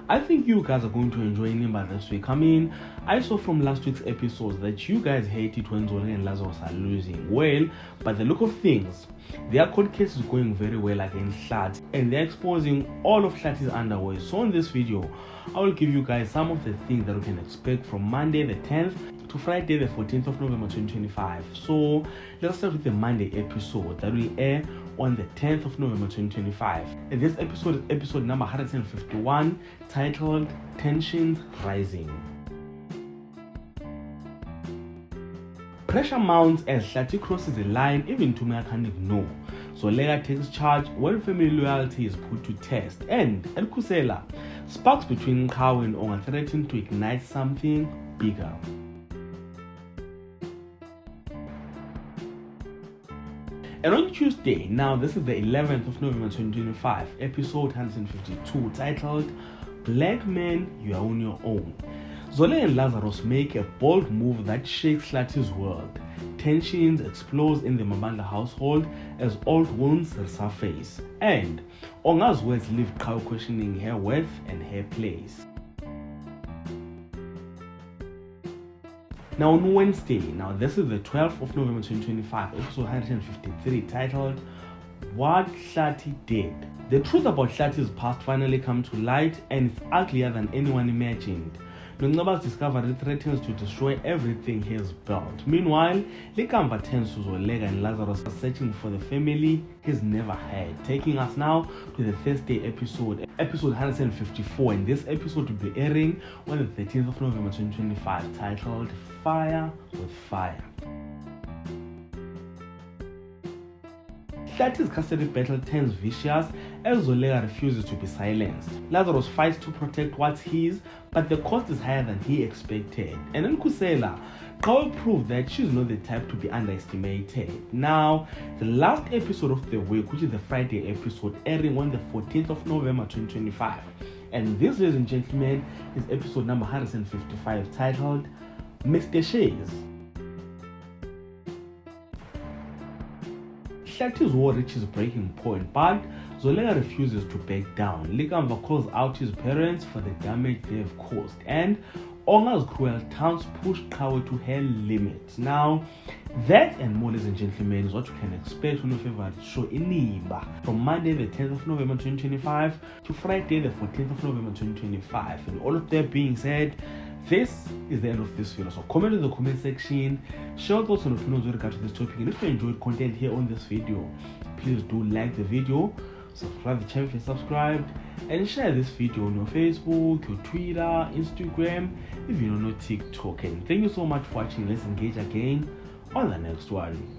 I think you guys are going to enjoy Nimba this week. I mean, I saw from last week's episodes that you guys hate it when Zole and Lazarus are losing. Well, by the look of things, their court case is going very well against Hlat, and they're exposing all of Hlat's underwear. So in this video, I will give you guys some of the things that we can expect from Monday the 10th to Friday the 14th of November 2025. So let's start with the Monday episode that will air on the 10th of November 2025. And this episode is episode number 151, titled Tensions Rising. Pressure mounts as Hlat crosses the line even Tumi can't ignore. So Lega takes charge when family loyalty is put to test, and Khusela sparks between Khawu and Onga threaten to ignite something bigger. And on Tuesday, now this is the 11th of November 2025, episode 152, titled Black Men, You Are On Your Own. Zole and Lazarus make a bold move that shakes Hlat's world. Tensions explode in the Mabandla household as old wounds resurface, and Onga's words leave Khawu questioning her worth and her place. Now on Wednesday, now this is the 12th of November 2025, episode 153, titled What Hlat Did. The truth about Hlat's past finally come to light, and it's uglier than anyone imagined. Noncaba's discovery threatens to destroy everything he has built. Meanwhile, Likamba turns to Zolega and Lazarus are searching for the family he's never had. Taking us now to the Thursday episode 154, and this episode will be airing on the 13th of November 2025, titled Fire with Fire. Hlat's custody battle turns vicious as Zolega refuses to be silenced. Lazarus fights to protect what's his, but the cost is higher than he expected. And then Khusela, Khawu proved that she's not the type to be underestimated. Now, the last episode of the week, which is the Friday episode, airing on the 14th of November 2025. And this, ladies and gentlemen, is episode number 155, titled Mr. Shays. Hlat's war reaches breaking point, but Zolega refuses to back down. Likamba calls out his parents for the damage they have caused, and Onga's cruel taunts push Khawu to her limits. Now, that and more, ladies and gentlemen, is what you can expect on your favorite show Nimba from Monday the 10th of November 2025 to Friday the 14th of November 2025. And all of that being said, this is the end of this video. So comment in the comment section, share thoughts and opinions with regard to this topic, and if you enjoyed content here on this video, please do like the video, subscribe to the channel if you're subscribed, and share this video on your Facebook, your Twitter, Instagram, if you don't know TikTok. And thank you so much for watching. Let's engage again on the next one.